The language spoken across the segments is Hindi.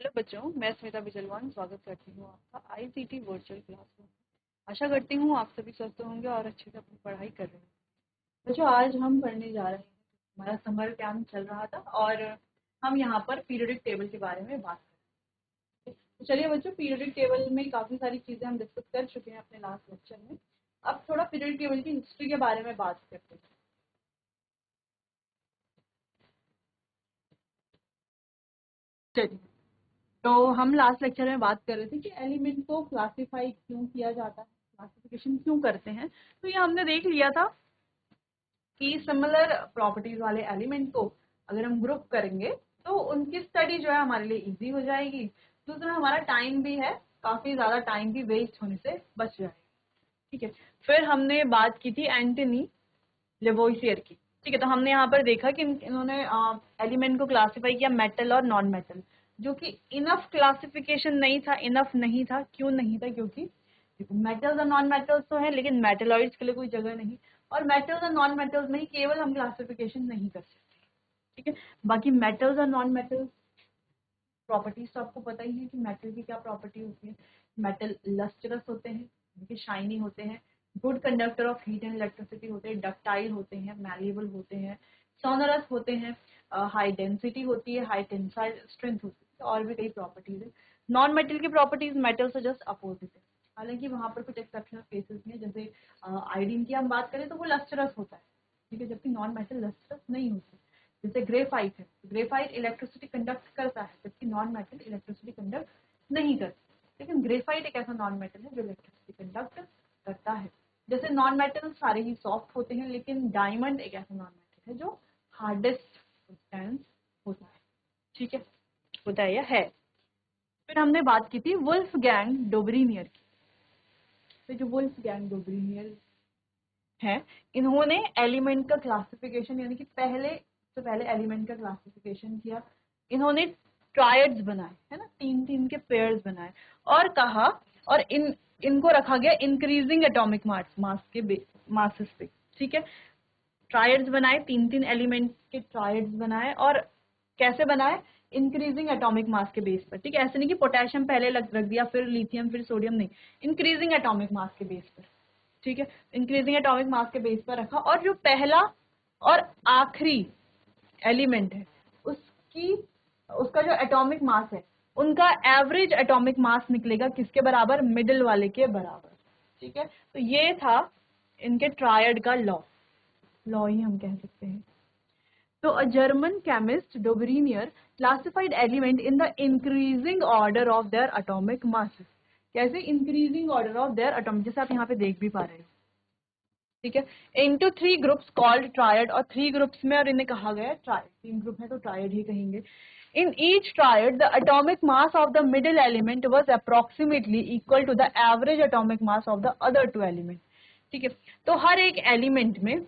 हेलो बच्चों, मैं स्मिता बिजलवान स्वागत करती हूँ आपका आईसीटी वर्चुअल क्लास में। आशा करती हूँ आप सभी स्वस्थ होंगे और अच्छे से अपनी पढ़ाई कर रहे हैं। बच्चों, आज हम पढ़ने जा रहे हैं। हमारा समर कैंप चल रहा था और हम यहाँ पर पीरियोडिक टेबल के बारे में बात करें। तो चलिए बच्चों, पीरियोडिक टेबल में काफ़ी सारी चीज़ें हम डिस्कस कर चुके हैं अपने लास्ट लेक्चर में। अब थोड़ा पीरियोडिक टेबल की हिस्ट्री के बारे में बात करते हैं। चलिए, तो हम लास्ट लेक्चर में बात कर रहे थे कि एलिमेंट को क्लासिफाई क्यों किया जाता है, क्लासिफिकेशन क्यों करते हैं। तो ये हमने देख लिया था कि सिमिलर प्रॉपर्टीज वाले एलिमेंट को अगर हम ग्रुप करेंगे तो उनकी स्टडी जो है हमारे लिए इजी हो जाएगी। दूसरा, हमारा टाइम भी है, काफी ज्यादा टाइम भी वेस्ट होने से बच जाएगा। ठीक है। फिर हमने बात की थी एंटनी लेवोइसियर की। ठीक है, तो हमने यहाँ पर देखा कि इन्होंने एलिमेंट को क्लासिफाई किया मेटल और नॉन मेटल, जो कि इनफ क्लासिफिकेशन नहीं था। इनफ नहीं था, क्यों नहीं था? क्योंकि मेटल्स और नॉन मेटल्स तो है, लेकिन मेटलॉइड्स के लिए कोई जगह नहीं। और मेटल्स और नॉन मेटल्स में ही केवल हम क्लासिफिकेशन नहीं कर सकते। ठीक है। बाकी मेटल्स और नॉन मेटल्स प्रॉपर्टीज तो आपको पता ही है कि मेटल की क्या प्रॉपर्टी होती है। मेटल लस्ट्रस होते हैं, शाइनी होते हैं, good conductor of heat and electricity होते हैं, डक्टाइल होते हैं, मैलिएबल होते हैं, सोनरस होते हैं, हाई डेंसिटी होती है, हाई टेंसाइल स्ट्रेंथ होती है, और भी कई प्रॉपर्टीज है। नॉन मेटल की प्रॉपर्टीज मेटल से जस्ट अपोजिट है। हालांकि वहां पर कुछ एक्सेप्शनल केसेस हैं, जैसे आयोडीन की हम बात करें तो वो लस्ट्रस होता है। ठीक है, जबकि नॉन मेटल लस्ट्रस नहीं होती। जैसे ग्रेफाइट है, ग्रेफाइट इलेक्ट्रिसिटी कंडक्ट करता है, जबकि नॉन मेटल इलेक्ट्रिसिटी कंडक्ट नहीं करता। लेकिन ग्रेफाइट एक ऐसा नॉन मेटल है जो इलेक्ट्रिसिटी कंडक्ट करता है। जैसे नॉन मेटल सारे ही सॉफ्ट होते हैं, लेकिन डायमंड एक ऐसा नॉन मेटल है जो हार्डेस्ट सब्सटेंस होता है। ठीक है, होता है या है। फिर हमने बात की थी वुल्फ गैंग डोबरीनियर की। तो जो वुल्फ गैंग डोबरीनियर है, इन्होंने एलिमेंट का क्लासिफिकेशन, यानी कि पहले एलिमेंट का क्लासिफिकेशन किया। इन्होंने ट्रायड्स बनाए, है ना, 3-3 के पेयर्स बनाए और कहा, और इनको रखा गया इंक्रीजिंग एटॉमिक मास के मासेस पे। ठीक है, ट्रायड्स बनाए, 3-3 एलिमेंट के ट्रायड्स बनाए, और कैसे बनाए? इंक्रीजिंग एटॉमिक मास के बेस पर। ठीक है, ऐसे नहीं कि पोटेशियम पहले रख दिया, फिर लिथियम, फिर सोडियम, नहीं, इंक्रीजिंग एटॉमिक मास के बेस पर। ठीक है, इंक्रीजिंग एटॉमिक मास के बेस पर रखा, और जो पहला और आखिरी एलिमेंट है उसकी उसका जो एटॉमिक मास है, उनका एवरेज एटॉमिक मास निकलेगा किसके बराबर? मिडिल वाले के बराबर। ठीक है, तो ये था इनके ट्रायड का लॉ। लॉ ही हम कह सकते हैं। तो a German chemist Dobereiner classified element in the increasing order of their atomic masses. कैसे? Increasing order of their atomic, जैसे आप यहाँ पे देख भी पा रहे हो। ठीक है, इनटू 3 ग्रुप्स कॉल्ड ट्रायड, और 3 ग्रुप्स में, और इन्हें कहा गया ट्रायड। 3 ग्रुप है तो ट्रायड ही कहेंगे। In each triad the atomic mass of the middle element was approximately equal to the average atomic mass of the other 2 element. ठीक है, तो हर एक एलिमेंट में,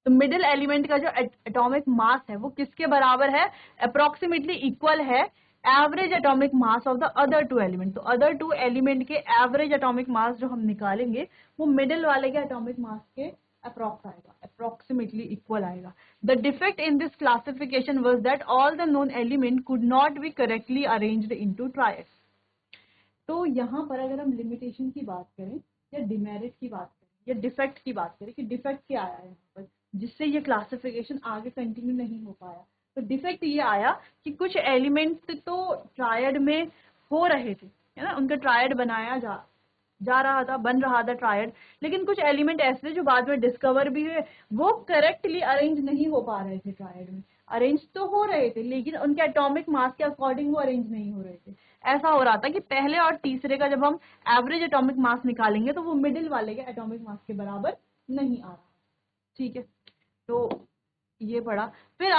तो मिडिल एलिमेंट का जो एटॉमिक मास है वो किसके बराबर है? अप्रोक्सीमेटली इक्वल है average atomic mass of the other 2 element. तो अदर 2 एलिमेंट के एवरेज एटॉमिक मास जो हम निकालेंगे वो मिडिल वाले के एटॉमिक मास के अप्रॉक्स आएगा, अप्रोक्सीमेटली इक्वल आएगा। The defect in this classification was that all the known element could not be correctly arranged into triads. तो यहाँ पर अगर हम लिमिटेशन की बात करें, या डिमेरिट की बात करें, या डिफेक्ट की बात करें कि डिफेक्ट क्या आया है यहाँ पर जिससे ये क्लासिफिकेशन आगे कंटिन्यू नहीं हो पाया, तो डिफेक्ट ये आया कि कुछ एलिमेंट्स तो ट्रायड में हो रहे थे, है ना, उनका ट्रायड बनाया जा रहा था, बन रहा था ट्रायड, लेकिन कुछ एलिमेंट ऐसे जो बाद में डिस्कवर भी हुए, वो करेक्टली अरेंज नहीं हो पा रहे थे ट्रायड में। अरेंज तो हो रहे थे, लेकिन उनके एटॉमिक मास के अकॉर्डिंग वो अरेंज नहीं हो रहे थे। ऐसा हो रहा था कि पहले और तीसरे का जब हम एवरेज एटॉमिक मास निकालेंगे तो वो मिडिल वाले के एटॉमिक मास के बराबर नहीं आ रहा। ठीक है, तो ये पढ़ा। फिर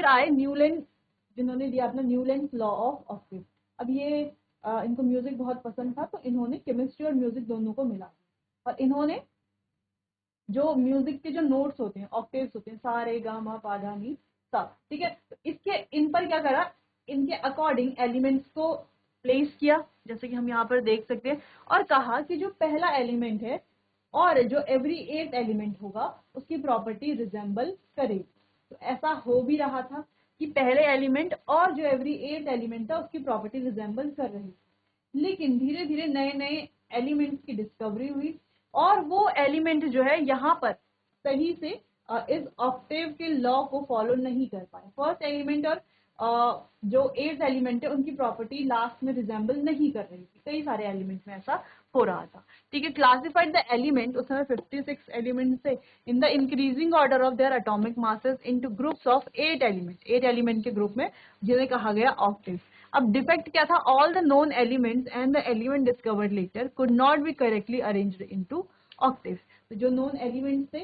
आए न्यूलैंड, जिन्होंने दिया अपना न्यूलैंड लॉ ऑफ ऑक्टेव। अब ये इनको म्यूजिक बहुत पसंद था, तो इन्होंने केमिस्ट्री और म्यूजिक दोनों को मिला, और इन्होंने जो म्यूजिक के जो नोट्स होते हैं, ऑक्टेव्स होते हैं, सा रे गा मा पा धा नी सा, ठीक है, तो इसके इन पर क्या करा? इनके अकॉर्डिंग एलिमेंट्स को प्लेस किया, जैसे कि हम यहाँ पर देख सकते हैं, और कहा कि जो पहला एलिमेंट है और जो एवरी 8th एलिमेंट होगा उसकी प्रॉपर्टी रिजेंबल करेगी। तो ऐसा हो भी रहा था। कि पहले एलिमेंट और जो एवरी एट एलिमेंट था उसकी प्रॉपर्टी रिजेंबल कर रही थी, लेकिन धीरे धीरे नए नए एलिमेंट्स की डिस्कवरी हुई और वो एलिमेंट जो है यहाँ पर सही से इस ऑक्टेव के लॉ को फॉलो नहीं कर पाए। फर्स्ट एलिमेंट और जो एट्थ एलिमेंट है उनकी प्रॉपर्टी लास्ट में रिजेंबल नहीं कर रही थी, कई सारे एलिमेंट में ऐसा हो रहा था। ठीक है, क्लासिफाइड द एलिमेंट, उस समय 56 एलिमेंट से, इन the increasing order of their atomic masses into groups of 8 element, 8 element के ग्रुप में, जिन्हें कहा गया ऑक्टेव। अब डिफेक्ट क्या था? All the known elements and the element discovered letter could not be correctly arranged into Octave. तो जो नोन एलिमेंट्स थे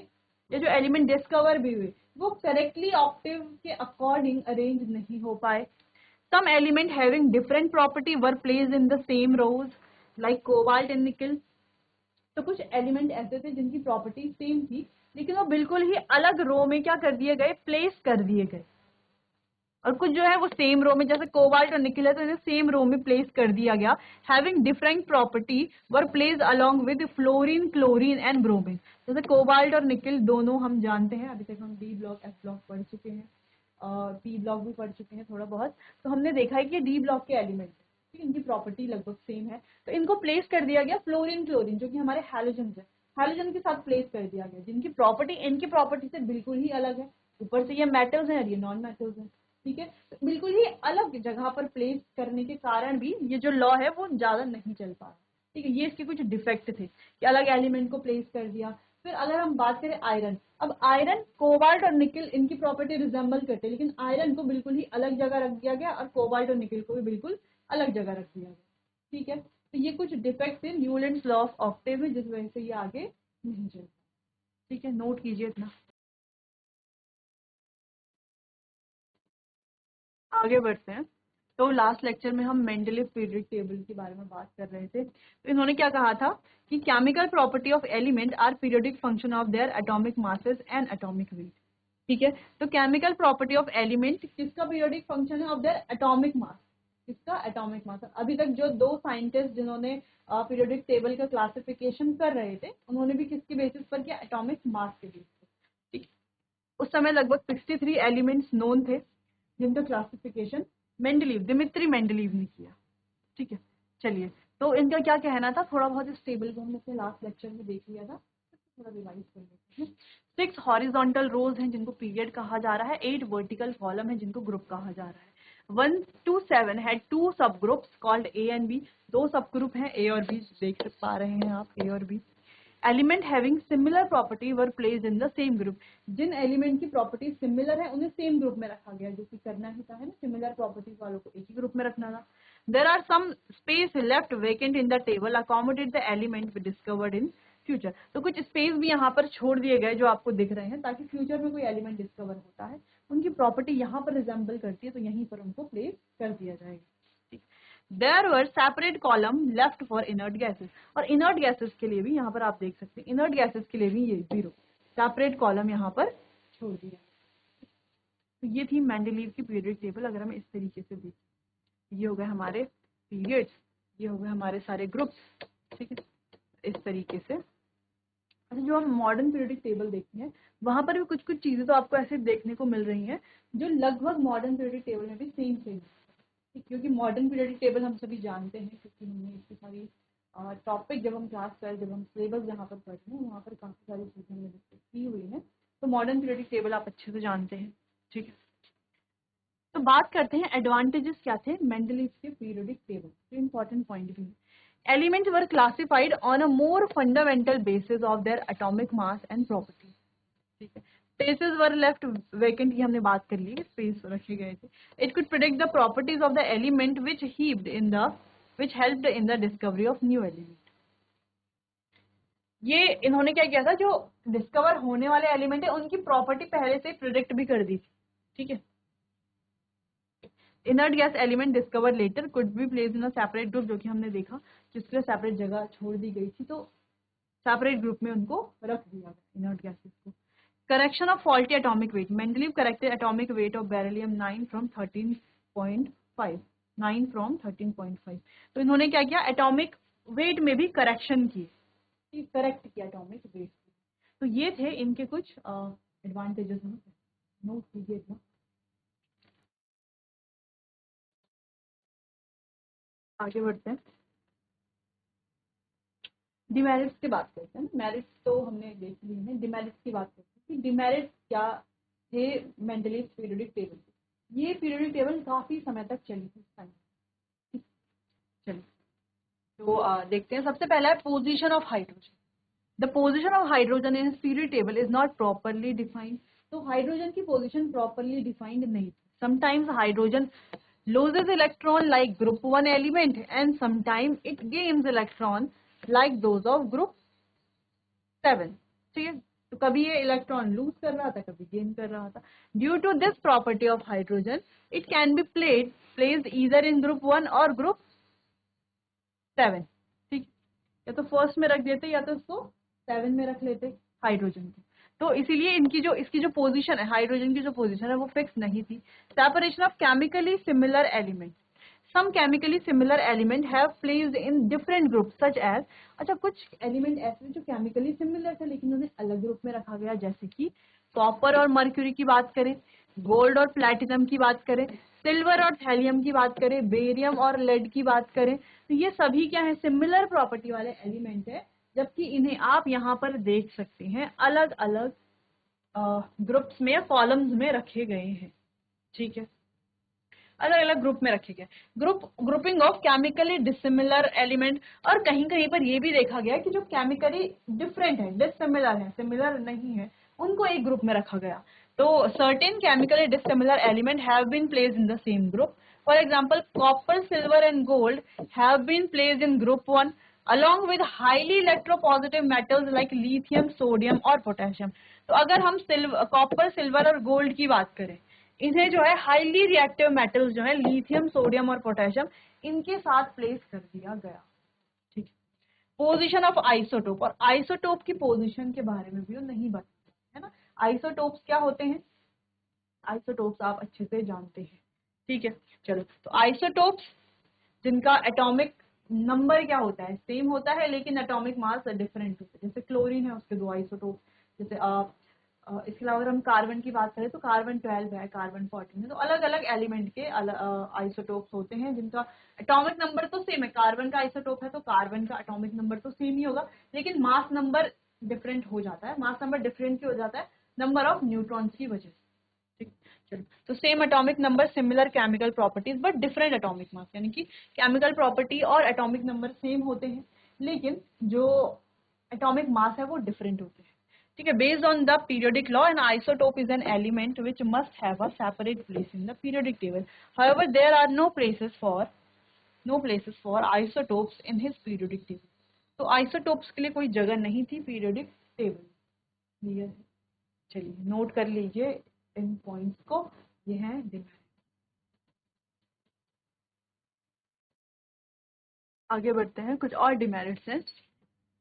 या जो एलिमेंट डिस्कवर भी हुए वो करेक्टली ऑक्टेव के अकॉर्डिंग अरेंज नहीं हो पाए। Some element having different property were placed in the same rows like cobalt and nickel। तो कुछ एलिमेंट ऐसे थे जिनकी प्रॉपर्टी सेम थी लेकिन वो बिल्कुल ही अलग रो में क्या कर दिए गए? प्लेस कर दिए गए। और कुछ जो है वो सेम रो में, जैसे कोबाल्ट और निकल है तो इन्हें सेम रो में प्लेस कर दिया गया। Having different property were placed along with fluorine, chlorine and bromine. जैसे कोबाल्ट और निकल दोनों हम जानते हैं, अभी तक हम डी ब्लॉक, एफ ब्लॉक पढ़ चुके हैं, पी ब्लॉक भी पढ़ चुके हैं थोड़ा बहुत। तो हमने देखा है कि डी ब्लॉक के एलिमेंट है, इनकी प्रॉपर्टी लगभग सेम है। तो इनको प्लेस कर दिया गया फ्लोरीन, क्लोरीन जो कि हमारे हैलोजन है, हैलोजन के साथ प्लेस कर दिया गया, जिनकी प्रॉपर्टी इनकी प्रॉपर्टी से बिल्कुल ही अलग है। ऊपर से ये मेटल्स हैं और ये नॉन मेटल्स हैं। ठीक है, तो बिल्कुल ही अलग जगह पर प्लेस करने के कारण भी ये जो लॉ है वो ज्यादा नहीं चल पा रहा। ठीक है, ये इसके कुछ डिफेक्ट थे कि अलग एलिमेंट को प्लेस कर दिया। फिर अगर हम बात करें आयरन, अब आयरन, कोबाल्ट और निकल इनकी प्रॉपर्टी रिजेंबल करते हैं, लेकिन आयरन को बिल्कुल ही अलग जगह रख दिया गया और कोबाल्ट और निकल को भी बिल्कुल अलग जगह रख दिया गया। ठीक है, तो ये कुछ डिफेक्ट थे न्यूलैंड्स लॉ ऑफ ऑक्टेव में, जिस वजह से ये आगे नहीं चल। ठीक है, नोट कीजिए इतना। आगे बढ़ते हैं। तो लास्ट लेक्चर में हम मेंडलीव पीरियोडिक टेबल के बारे में बात कर रहे थे। तो इन्होंने क्या कहा था कि chemical property of element are periodic function of their atomic masses and atomic weight. ठीक है, तो केमिकल प्रॉपर्टी ऑफ एलिमेंट किसका पीरियोडिक फंक्शन है? Of their atomic mass. किसका? Atomic mass. अभी तक जो दो साइंटिस्ट जिन्होंने पीरियोडिक टेबल का क्लासिफिकेशन कर रहे थे उन्होंने भी किसके बेसिस पर किया? एटॉमिक मास के बेसिस पर। ठीक, उस समय लगभग 63 एलिमेंट्स नोन थे जिनका क्लासिफिकेशन मेंडलीव, दिमित्री मेंडलीव ने किया। ठीक है, चलिए, तो इनका क्या कहना था? थोड़ा बहुत इस टेबल को हमने अपने लास्ट लेक्चर में देख लिया था, थोड़ा रिवाइज कर लेते हैं। 6 हॉरिजॉन्टल रोज हैं जिनको पीरियड कहा जा रहा है, 8 वर्टिकल कॉलम है जिनको ग्रुप कहा जा रहा है। 1 to 7 had 2 sub groups called A and B. 2 sub group हैं, ए और बी, देख पा रहे हैं आप, ए और B. Element having similar property were placed in the same group. जिन एलिमेंट की प्रॉपर्टी सिमिलर है उन्हें सेम ग्रुप में रखा गया, जो कि करना ही था, है ना, सिमिलर प्रॉपर्टीज वालों को एक ही ग्रुप में रखना था। There are some space left vacant in the table accommodate the element we discovered in future. तो कुछ स्पेस भी यहाँ पर छोड़ दिए गए जो आपको दिख रहे हैं, ताकि फ्यूचर में कोई एलिमेंट डिस्कवर होता है उनकी प्रॉपर्टी यहाँ पर रिजेंबल करती है तो यहीं पर उनको प्लेस कर दिया जाएगा। There were separate column left for inert gases। और inert gases के लिए भी यहाँ पर आप देख सकते हैं, inert gases के लिए भी ये 0 सेपरेट कॉलम यहाँ पर छोड़ दिया। तो ये थी मेंडलीव की पीरियड टेबल। अगर हम इस तरीके से देखें, ये हो गए हमारे पीरियड्स, ये हो गए हमारे सारे ग्रुप्स। ठीक है, इस तरीके से। अच्छा, जो हम मॉडर्न पीरियडिक टेबल देखते हैं वहां पर भी कुछ कुछ चीजें तो आपको ऐसे देखने को मिल रही हैं जो लगभग मॉडर्न पीरियडिक टेबल में भी सेम सेम, क्योंकि मॉडर्न पीरियडिक टेबल हम सभी जानते हैं, क्योंकि हमने इसकी सारी टॉपिक जब हम क्लास कर, जब हम सिलेबस जहाँ पर पढ़ते हैं वहाँ पर काफ़ी सारी चीज़ें हमने डिस्कस की हुई हैं। तो मॉडर्न पीरियडिक टेबल आप अच्छे से जानते हैं। ठीक है, तो बात करते हैं एडवांटेजेस क्या थे मेंडलीव के पीरियडिक टेबल। तो इंपॉर्टेंट पॉइंट भी है, elements were classified on a more fundamental basis of their atomic mass and property. ठीक है, स्पेसेस वर लेफ्ट वेकेंट, ये हमने बात कर ली, स्पेस रखे गए थे। It could predict the properties of the element which helped in the discovery of new element। ये इन्होंने क्या किया था, जो डिस्कवर होने वाले एलिमेंट है उनकी प्रॉपर्टी पहले से प्रिडिक्ट भी कर दी थी। ठीक है, inert gas element discover later could be placed in a separate group, जो कि हमने देखा जिसके लिए सेपरेट जगह छोड़ दी गई थी, तो सेपरेट ग्रुप में उनको रख दिया गया इनर्ट गैसेस को। Correction of faulty atomic weight, Mendeleev corrected atomic weight of beryllium 9 from 13.5, 9 from 13.5। तो इन्होंने क्या किया, एटॉमिक वेट में भी करेक्शन की, करेक्ट किया एटॉमिक वेट। तो ये थे इनके कुछ एडवांटेजेस, नोट कीजिए इतना। आगे बढ़ते हैं, डिमेरिट्स की बात करते हैं। मेरिट्स तो हमने देख लिए हैं, डिमेरिट्स की बात करते हैं कि डिमेरिट्स क्या थे मेंडलीव पीरियोडिक टेबल। ये पीरियोडिक टेबल काफी समय तक चली थी। चलिए तो देखते हैं। सबसे पहला है position of hydrogen. The position of hydrogen in periodic table is not properly defined. तो हाइड्रोजन की पोजीशन प्रॉपरली डिफाइंड नहीं थी। Sometimes hydrogen loses electron like group 1 element and sometimes it gains electron like those of group 7। ठीक है, तो कभी ये इलेक्ट्रॉन लूज कर रहा था, कभी गेन कर रहा था। Due to this property of hydrogen it can be placed either in group 1 और ग्रुप 7। ठीक, या तो फर्स्ट में रख देते या तो उसको 7 में रख लेते हाइड्रोजन को। तो इसीलिए इसकी जो पोजीशन है, हाइड्रोजन की जो पोजीशन है वो फिक्स नहीं थी। Separation of chemically similar element. Some chemically similar element have placed in different group such as. अच्छा, कुछ एलिमेंट ऐसे जो केमिकली सिमिलर थे लेकिन उन्हें अलग ग्रुप में रखा गया, जैसे कि कॉपर और मर्क्यूरी की बात करें, गोल्ड और प्लैटिनम की बात करें, सिल्वर और थैलियम की बात करें, बेरियम और लेड की बात करें, तो ये सभी क्या है, सिमिलर प्रॉपर्टी वाले एलिमेंट है। जबकि इन्हें आप यहाँ पर देख सकते हैं अलग अलग ग्रुप्स में या कॉलम्स में रखे गए हैं। ठीक है, अलग अलग ग्रुप में रखे गए। Grouping of chemically dissimilar element. और कहीं कहीं पर यह भी देखा गया कि जो केमिकली डिफरेंट है, डिसिमिलर है, सिमिलर नहीं है, उनको एक ग्रुप में रखा गया। तो certain chemically dissimilar element have been placed in the same group. For example copper, silver and gold have been placed in group 1 along with highly electropositive metals like lithium, sodium और पोटेशियम। तो अगर हम कॉपर, सिल्वर और गोल्ड की बात करें, इन्हें जो है हाईली रिएक्टिव मेटल्स जो है लिथियम, सोडियम और पोटेशियम, इनके साथ प्लेस कर दिया गया। ठीक है, पोजीशन ऑफ आइसोटोप। और आइसोटोप की पोजीशन के बारे में भी नहीं बताया है ना। आइसोटोप्स क्या होते हैं, आइसोटोप्स आप अच्छे से जानते हैं। ठीक है, चलो, तो आइसोटोप्स जिनका एटॉमिक नंबर क्या होता है, सेम होता है लेकिन एटॉमिक मास डिफरेंट होता है। जैसे क्लोरीन है, उसके 2 आइसोटोप। जैसे इसके अलावा अगर हम कार्बन की बात करें तो कार्बन 12 है, कार्बन 14 है। तो अलग अलग एलिमेंट के आइसोटोप्स होते हैं जिनका एटॉमिक नंबर तो सेम है। कार्बन का आइसोटोप है तो कार्बन का एटॉमिक नंबर तो सेम ही होगा, लेकिन मास नंबर डिफरेंट हो जाता है। मास नंबर डिफरेंट क्यों हो जाता है, नंबर ऑफ न्यूट्रॉन्स की वजह से। ठीक, चलो, तो same atomic number, similar chemical properties but different atomic mass, यानी कि केमिकल प्रॉपर्टी और एटॉमिक नंबर सेम होते हैं लेकिन जो एटॉमिक मास है वो डिफरेंट होते हैं। ठीक है, based on the periodic law an isotope is an element which must have a separate place in the periodic table. However there are no places for isotopes in his periodic table. तो आइसोटोप्स के लिए कोई जगह नहीं थी पीरियोडिक टेबल। क्लियर है, चलिए नोट कर लीजिए इन पॉइंट्स को, ये है डिमेरिट। आगे बढ़ते हैं, कुछ और डिमेरिट्स हैं।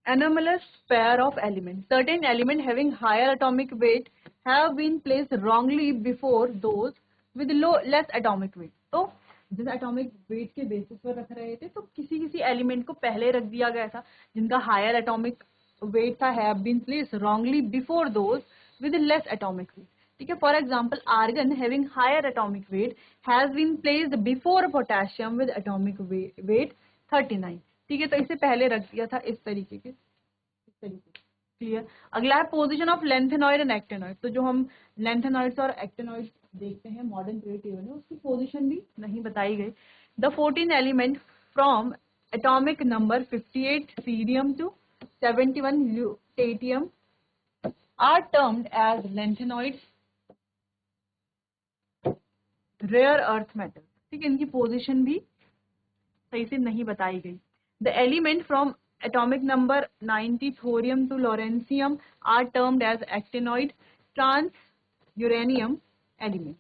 anomalous pair of elements. Certain elements having higher atomic weight have been placed wrongly before those with less atomic weight. तो जैसे एटॉमिक वेट के बेसिस पर रख रहे थे तो किसी किसी एलिमेंट को पहले रख दिया गया था जिनका हायर एटॉमिक वेट था, have been placed wrongly before those with less atomic weight. ठीक है, for example argon having higher atomic weight has been placed before potassium with atomic weight 39। ठीक है, तो इसे पहले रख दिया था इस तरीके के, इस तरीके। क्लियर। अगला है position of lanthanoid and actinoid. तो जो हम लेंथेनॉइड्स और एक्टेनॉइड देखते हैं मॉडर्न पीरियड टेबल में, उसकी पोजीशन भी नहीं बताई गई। The 14 element from atomic number 58 cerium to 71 lutetium are termed as lanthanoids, rare earth metal. ठीक है, इनकी पोजीशन भी सही से नहीं बताई गई। The element from atomic number 90 thorium to lawrencium are termed as actinoid trans-uranium elements.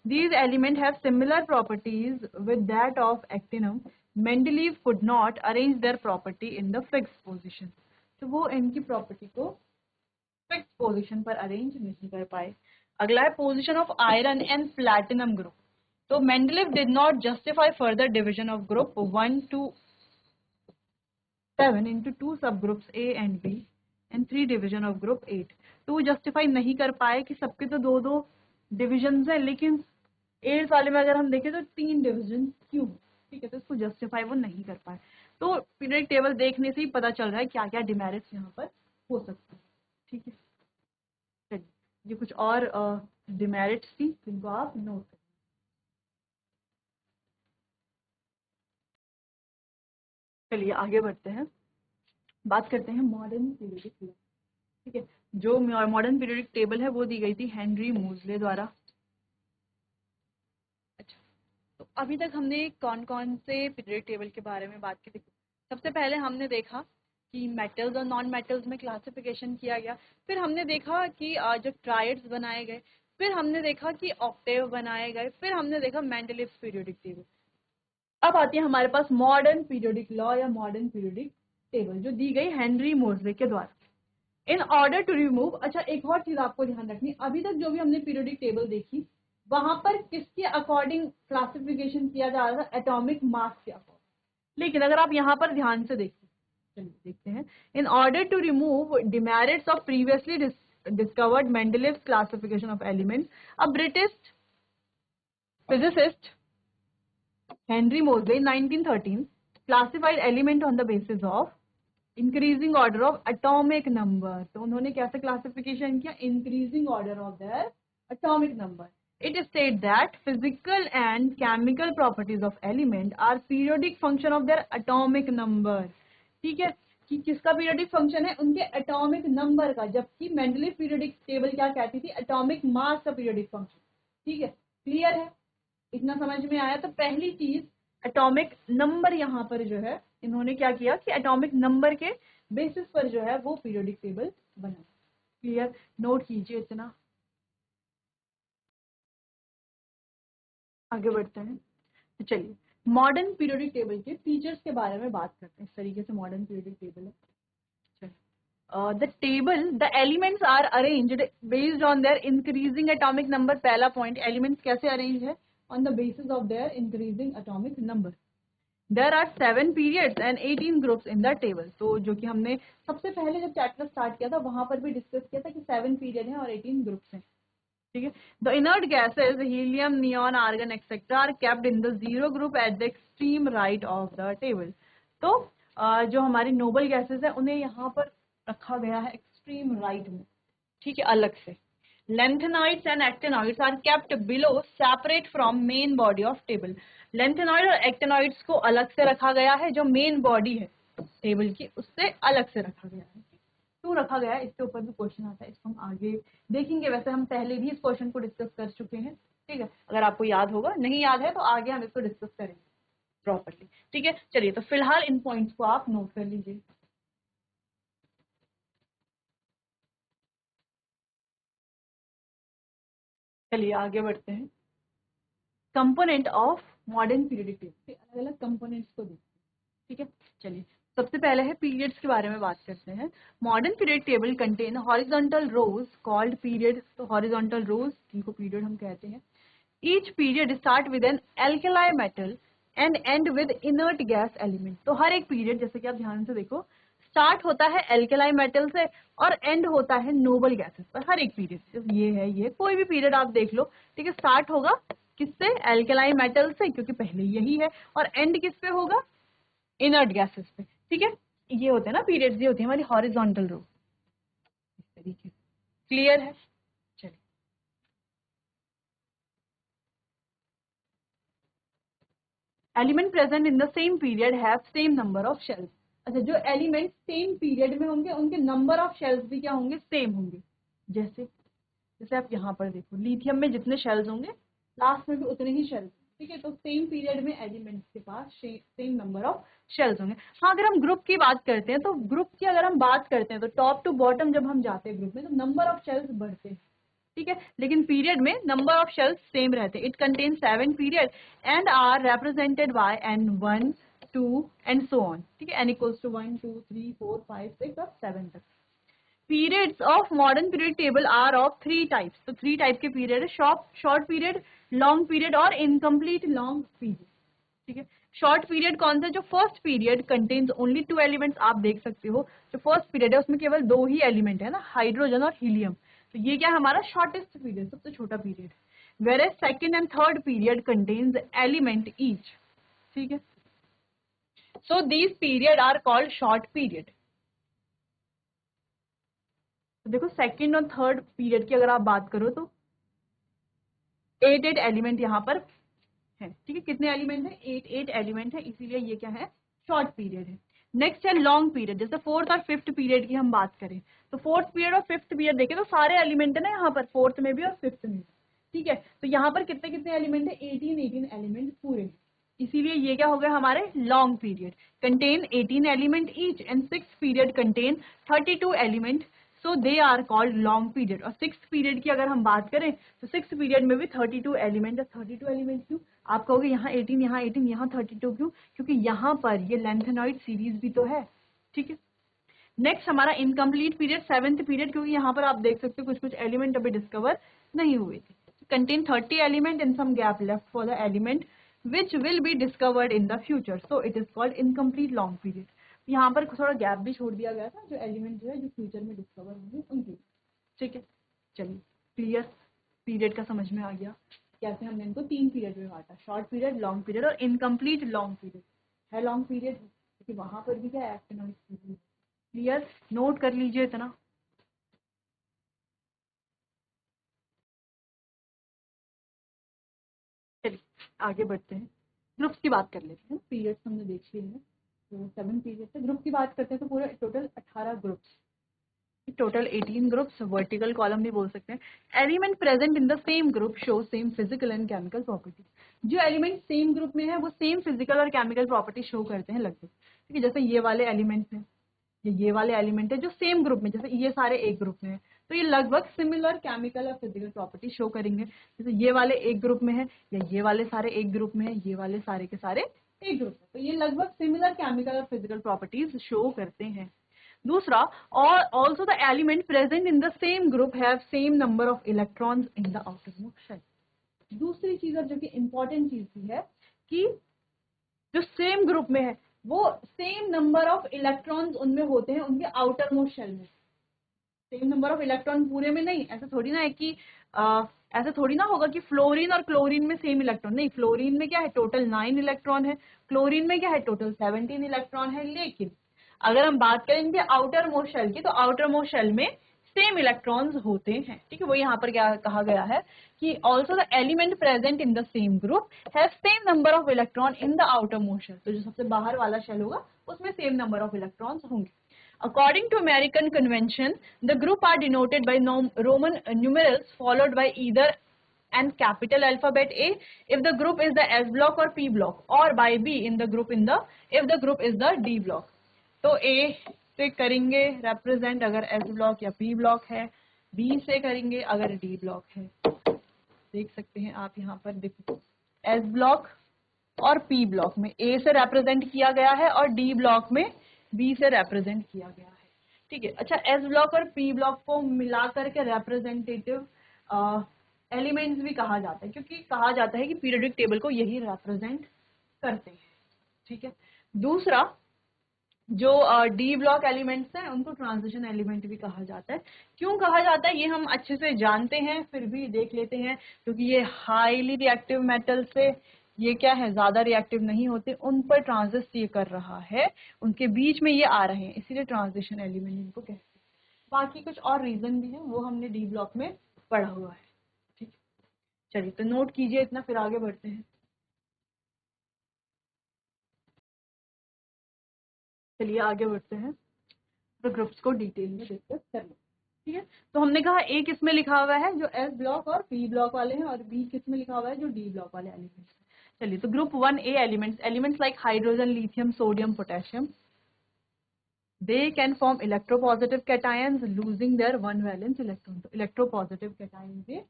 These elements have similar properties with that of actinium. Mendeleev could not arrange their property in the fixed position. तो वो इनकी प्रॉपर्टी को फिक्स पोजीशन पर अरेंज नहीं कर पाए। अगला है position of iron and platinum group. तो Mendeleev did not justify further division of group 1 to 7 into 2 subgroups A and B and 3 division of group 8। तो वो जस्टिफाई नहीं कर पाए कि सबके तो 2-2 डिविजन है, लेकिन 8 वाले में अगर हम देखें तो 3 डिविजन क्यों। ठीक है, तो इसको जस्टिफाई वो नहीं कर पाए। तो पीरियडिक टेबल देखने से ही पता चल रहा है क्या क्या डिमेरिट्स यहाँ पर हो सकते हैं। ठीक है, चलिए ये कुछ और डिमेरिट्स थी जिनको आप नोट करें। चलिए आगे बढ़ते हैं, बात करते हैं मॉडर्न पीरियडिक टेबल। ठीक है, जो मॉडर्न पीरियडिक टेबल है वो दी गई थी हेनरी मोजले द्वारा। अच्छा, तो अभी तक हमने कौन कौन से पीरियडिक टेबल के बारे में बात की थी। सबसे पहले हमने देखा कि मेटल्स और नॉन मेटल्स में क्लासिफिकेशन किया गया, फिर हमने देखा कि जो ट्रायड्स बनाए गए, फिर हमने देखा कि ऑक्टेव बनाए गए, फिर हमने देखा मेंडलीव्स पीरियडिक टेबल। अब आती है हमारे पास मॉडर्न पीरियडिक लॉ या मॉडर्न पीरियडिक टेबल जो दी गई हेनरी मोजले के द्वारा। इन ऑर्डर टू रिमूव, अच्छा एक और चीज आपको ध्यान रखनी, अभी तक जो भी हमने पीरियडिक टेबल देखी वहां पर किसके अकॉर्डिंग क्लासिफिकेशन किया जा रहा था, एटॉमिक मास के अकॉर्डिंग। लेकिन अगर आप यहाँ पर ध्यान से देखिए, चलिए देखते हैं, in order to remove demerits of previously discovered Mendeleev's classification of elements, a British physicist Henry Moseley in 1913 classified element on the basis of increasing order of atomic number। तो उन्होंने कैसे क्लासिफिकेशन किया, increasing order of their atomic number। It states that physical and chemical properties of element are periodic function of their atomic number। ठीक है, कि किसका पीरियोडिक फंक्शन है, उनके एटॉमिक नंबर का, जबकि मेंडलीव पीरियोडिक टेबल क्या कहती थी, एटॉमिक मास का पीरियोडिक फंक्शन। ठीक है, क्लियर है, इतना समझ में आया। तो पहली चीज एटॉमिक नंबर, यहाँ पर जो है इन्होंने क्या किया कि एटॉमिक नंबर के बेसिस पर जो है वो पीरियोडिक टेबल बना। क्लियर, नोट कीजिए इतना। आगे बढ़ते हैं, तो चलिए मॉडर्न पीरियोडिक टेबल के फीचर्स के बारे में बात करते हैं। इस तरीके से मॉडर्न पीरियोडिक टेबल है। The table, the elements are arranged based on their increasing atomic number. पहला पॉइंट, एलिमेंट्स कैसे अरेंज है, on the basis of their increasing atomic number। There are 7 periods and 18 groups in the table। तो जो कि हमने सबसे पहले जब चैप्टर स्टार्ट किया था वहां पर भी डिस्कस किया था कि 7 पीरियड हैं और 18 ग्रुप्स हैं। ठीक है, the inert gases helium, neon, argon etcetera are kept in the 0 group at the extreme right of the table. तो जो हमारी नोबल गैसेज है उन्हें यहाँ पर रखा गया है एक्सट्रीम राइट में। ठीक है, अलग से। Lanthanides and actinoids are kept below, separate from main body of table। Lanthanoid और actinoids को अलग से रखा गया है, जो मेन बॉडी है टेबल की उससे अलग से रखा गया है। क्यों रखा गया है, इसके ऊपर भी क्वेश्चन आता है, इसको हम आगे देखेंगे। वैसे हम पहले भी इस क्वेश्चन को डिस्कस कर चुके हैं। ठीक है, अगर आपको याद होगा, नहीं याद है तो आगे हम इसको डिस्कस करेंगे प्रॉपरली। ठीक है, चलिए तो फिलहाल इन पॉइंट्स को आप नोट कर लीजिए। चलिए आगे बढ़ते हैं, component of modern periodic table, अलग अलग कंपोनेंट्स को देखते हैं। ठीक है, चलिए सबसे पहले है पीरियड्स के बारे में बात करते हैं। Modern period table contain horizontal rows called period. तो हॉरिजॉन्टल रोज जिनको पीरियड हम कहते हैं। Each period start with an alkali metal and end with inert gas element. तो हर एक पीरियड, जैसे कि आप ध्यान से देखो, स्टार्ट होता है एल्केलाई मेटल से और एंड होता है नोबल गैसेस पर। हर एक पीरियड, ये है, ये कोई भी पीरियड आप देख लो, ठीक है, स्टार्ट होगा किससे, एल्केलाई मेटल से, क्योंकि पहले यही है, और एंड किस पे होगा, इनर्ट गैसेस पे। ठीक है, ये होते हैं ना पीरियड्स, ये होती है हमारी हॉरिजॉन्टल रो, इस तरीके से। क्लियर है, चलिए element present in the same period have same number of shells. अच्छा, जो एलिमेंट सेम पीरियड में होंगे उनके नंबर ऑफ शेल्स भी क्या होंगे, सेम होंगे। जैसे जैसे आप यहाँ पर देखो, लिथियम में जितने शेल्स होंगे लास्ट में भी उतने ही शेल्स। ठीक है, तो सेम पीरियड में एलिमेंट्स के पास सेम नंबर ऑफ शेल्स होंगे। हाँ, अगर हम ग्रुप की बात करते हैं तो ग्रुप की अगर हम बात करते हैं तो टॉप टू बॉटम जब हम जाते हैं ग्रुप में तो नंबर ऑफ शेल्स बढ़ते हैं। ठीक है, लेकिन पीरियड में नंबर ऑफ शेल्स सेम रहते हैं। It contain 7 period and are represented by n 1 2 and so on. ठीक है, एन इक्वल्स टू 1 2 3 4 5 6 और 7 तक। Periods of modern period table are of 3 types. तो 3 टाइप के पीरियड है, शॉर्ट पीरियड, लॉन्ग पीरियड और इनकम्प्लीट लॉन्ग पीरियड। ठीक है, शॉर्ट पीरियड कौन सा, जो first period contains only 2 elements. आप देख सकते हो जो फर्स्ट पीरियड है उसमें केवल 2 ही एलिमेंट है ना, हाइड्रोजन और हीलियम। तो ये क्या है, हमारा शॉर्टेस्ट पीरियड, सबसे छोटा पीरियड। Where second and third period contains element each. ठीक है। So these period are called short period. देखो सेकंड और थर्ड पीरियड की अगर आप बात करो तो 8 एलिमेंट यहाँ पर है, ठीक है। कितने एलिमेंट है? 8 एलिमेंट है, इसीलिए ये क्या है? शॉर्ट पीरियड है। नेक्स्ट है लॉन्ग पीरियड। जैसे फोर्थ और फिफ्थ पीरियड की हम बात करें तो फोर्थ पीरियड और फिफ्थ पीरियड देखें तो सारे एलिमेंट है ना यहाँ पर, फोर्थ में भी और फिफ्थ में भी, ठीक है। तो यहाँ पर कितने कितने एलिमेंट है? 18 एलिमेंट पूरे, इसीलिए ये क्या हो गया हमारे long period. Contain 18 element each and six period contain 32 element, so they are called long period. और सिक्स पीरियड की अगर हम बात करें तो सिक्स पीरियड में भी 32 एलिमेंट है। 32 एलिमेंट क्यों? आप कहोगे यहाँ 18, यहाँ 18, यहाँ 32 क्यों? क्योंकि यहाँ पर ये लेंथेनॉइड सीरीज भी तो है, ठीक है। नेक्स्ट हमारा इनकम्प्लीट पीरियड, सेवेंथ पीरियड, क्योंकि यहाँ पर आप देख सकते हो कुछ कुछ एलिमेंट अभी डिस्कवर नहीं हुए थे। Contain 30 element and some gap left for the element which will be discovered in the future, so it is called incomplete long period. यहाँ पर थोड़ा गैप भी छोड़ दिया गया था, जो एलिमेंट जो है जो फ्यूचर में डिस्कवर होंगे उनके, ठीक है। चलिए क्लियर, पीरियड का समझ में आ गया कैसे हमने इनको 3 पीरियड में बांटा, शॉर्ट पीरियड, लॉन्ग पीरियड और इनकम्प्लीट लॉन्ग पीरियड है। लॉन्ग पीरियड क्योंकि वहां पर भी क्या एक्टिनॉइड सीरीज। क्लियर, नोट कर लीजिए इतना। चलिए आगे बढ़ते हैं, ग्रुप्स की बात कर लेते हैं। पीरियड्स हमने देख लिए हैं, तो 7 पीरियड है। ग्रुप की बात करते हैं तो पूरे total 18 groups, total 18 groups, vertical column भी बोल सकते हैं। Element present in the same group show same physical and chemical property. जो एलिमेंट सेम ग्रुप में है वो सेम फिजिकल और केमिकल प्रॉपर्टी शो करते हैं लगभग, ठीक है। जैसे ये वाले एलिमेंट्स हैं, ये वाले एलिमेंट है जो सेम ग्रुप में, जैसे ये सारे एक ग्रुप में है तो ये लगभग सिमिलर केमिकल और फिजिकल प्रॉपर्टी शो करेंगे। जैसे ये वाले एक ग्रुप में है या ये वाले सारे एक ग्रुप में है, ये वाले सारे के सारे एक ग्रुप में, तो ये लगभग सिमिलर केमिकल और फिजिकल प्रॉपर्टीज शो करते हैं। दूसरा, और also the element present in the same group have same number of electrons in the outermost shell. दूसरी चीज जो कि इंपॉर्टेंट चीज की है कि जो सेम ग्रुप में है वो सेम नंबर ऑफ इलेक्ट्रॉन्स उनमें होते हैं उनके आउटर मोस्ट शेल में। सेम नंबर ऑफ इलेक्ट्रॉन पूरे में नहीं, ऐसा थोड़ी ना है कि ऐसा थोड़ी ना होगा कि फ्लोरीन और क्लोरीन में सेम इलेक्ट्रॉन, नहीं, फ्लोरीन में क्या है टोटल 9 इलेक्ट्रॉन है, क्लोरीन में क्या है टोटल 17 इलेक्ट्रॉन है। लेकिन अगर हम बात करें इनके आउटर मोस्ट शेल की तो आउटर मोस्ट शेल में सेम इलेक्ट्रॉन्स होते हैं, ठीक है। वो यहाँ पर क्या कहा गया है कि also the element present in the same group have same number of electron in the outer most shell. तो जो सबसे बाहर वाला शेल होगा उसमें सेम नंबर ऑफ इलेक्ट्रॉन्स होंगे। According to American convention, the group are denoted by Roman numerals followed by either an capital alphabet A if the group is the S block or P block, or by B in the group if the group is the D block. तो A से करेंगे represent अगर S block या P block है, B से करेंगे अगर D block है। देख सकते हैं आप यहाँ पर, देखो S block और P block में A से represent किया गया है और D block में बी से रिप्रेजेंट किया गया है, ठीक है। अच्छा, एस ब्लॉक और पी ब्लॉक को मिलाकर के रिप्रेजेंटेटिव एलिमेंट्स भी कहा जाता है, क्योंकि कहा जाता है कि पीरियोडिक टेबल को यही रिप्रेजेंट करते हैं, ठीक है। दूसरा, जो डी ब्लॉक एलिमेंट्स हैं उनको ट्रांजिशन एलिमेंट भी कहा जाता है। क्यों कहा जाता है ये हम अच्छे से जानते हैं, फिर भी देख लेते हैं, क्योंकि ये हाईली रिएक्टिव मेटल से ये क्या है ज्यादा रिएक्टिव नहीं होते, उन पर ट्रांजिस्ट ये कर रहा है, उनके बीच में ये आ रहे हैं, इसीलिए ट्रांजिशन एलिमेंट इनको कहते हैं। बाकी कुछ और रीजन भी है वो हमने डी ब्लॉक में पढ़ा हुआ है, ठीक है। चलिए तो नोट कीजिए इतना, फिर आगे बढ़ते हैं। चलिए आगे बढ़ते हैं, तो ग्रुप्स को डिटेल में डिस्कस कर लें, ठीक है। तो हमने कहा ए किस में लिखा हुआ है, जो एस ब्लॉक और पी ब्लॉक वाले हैं, और बी किस में लिखा हुआ है, जो डी ब्लॉक वाले एलिमेंट्स। चलिए तो group 1A elements like hydrogen, lithium, sodium, potassium, they can form electropositive cations losing their one valence electron. तो इलेक्ट्रोपॉजिटिव कैटायन ये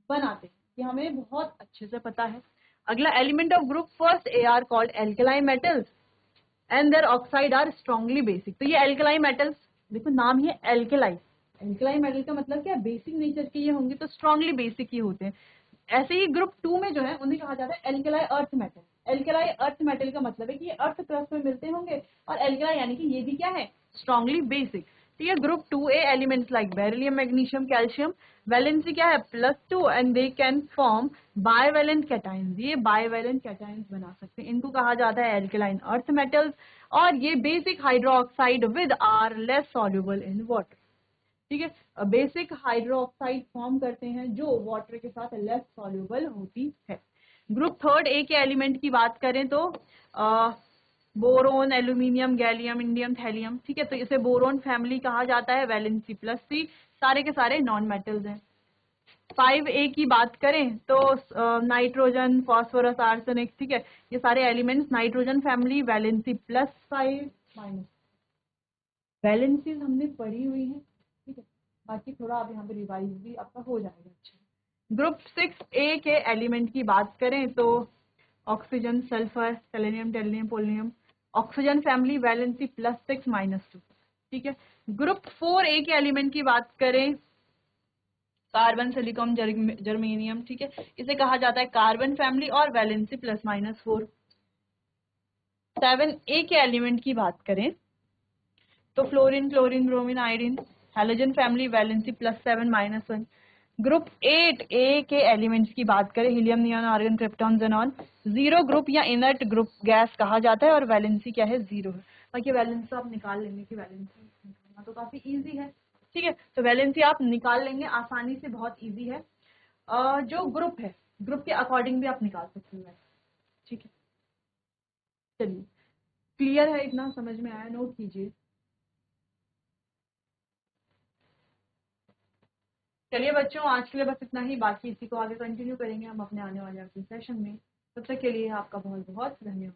बनाते हैं, ये हमें बहुत अच्छे से पता है। अगला, element of group first A are called alkaline metals and their oxide are strongly basic. तो ये एल्केलाइन मेटल्स, देखो नाम ही है एल्केलाइन, एल्केलाइन मेटल का मतलब क्या है, बेसिक नेचर के ये होंगे, तो स्ट्रांगली बेसिक ही होते हैं। ऐसे ही ग्रुप 2 में जो है उन्हें कहा जाता है alkali earth metal. Alkali earth metal का मतलब है कि ये अर्थ क्रस्ट में मिलते होंगे, और एल्केलाई यानी कि ये भी क्या है, स्ट्रांगली बेसिक, ठीक है। Group 2A elements like beryllium, magnesium, calcium, valency क्या है +2 and they can form bivalent cations, ये बाइवेलेंट कैटाइंस बना सकते हैं, इनको कहा जाता है एल्केलाइन अर्थ मेटल्स, और ये basic hydroxide with are less soluble in water, ठीक है, बेसिक हाइड्रोक्साइड फॉर्म करते हैं जो वाटर के साथ लेस सॉल्युबल होती है। ग्रुप थर्ड ए के एलिमेंट की बात करें तो boron, aluminium, gallium, indium, thallium, ठीक है, तो इसे बोरोन फैमिली कहा जाता है, वैलेंसी +3, सारे के सारे नॉन मेटल्स हैं। 5A की बात करें तो नाइट्रोजन, फॉस्फोरस, आर्सेनिक, ठीक है, ये सारे elements nitrogen family, valency +5 valencies हमने पढ़ी हुई है, ठीक है, बाकी थोड़ा आप यहाँ पे रिवाइज भी आपका हो जाएगा। अच्छा, ग्रुप 6A के एलिमेंट की बात करें तो oxygen, sulphur, selenium, tellurium, polonium, oxygen family, valency +6 -2, ठीक है। ग्रुप 4A के एलिमेंट की बात करें कार्बन, सिलिकॉन, जर्मेनियम, ठीक है, इसे कहा जाता है कार्बन फैमिली और वैलेंसी +4। 7A के एलिमेंट की बात करें तो fluorine, chlorine, bromine, iodine, halogen family, valency +7 -1। Group 8A के एलिमेंट्स की बात करें helium, neon, argon, krypton, xenon, 0 group या इनर्ट ग्रुप गैस कहा जाता है और वैलेंसी क्या है 0 है। बाकी वैलेंसी आप निकाल लेंगे कि वैलेंसी निकालना तो काफी इजी है, ठीक है, तो वैलेंसी आप निकाल लेंगे आसानी से, बहुत इजी है। जो ग्रुप है ग्रुप के अकॉर्डिंग भी आप निकाल सकते हैं, ठीक है। चलिए, क्लियर है, इतना समझ में आया, नोट कीजिए। चलिए बच्चों, आज के लिए बस इतना ही, बाकी इसी को आगे कंटिन्यू करेंगे हम अपने आने वाले सेशन में। तब तक के लिए आपका बहुत बहुत धन्यवाद।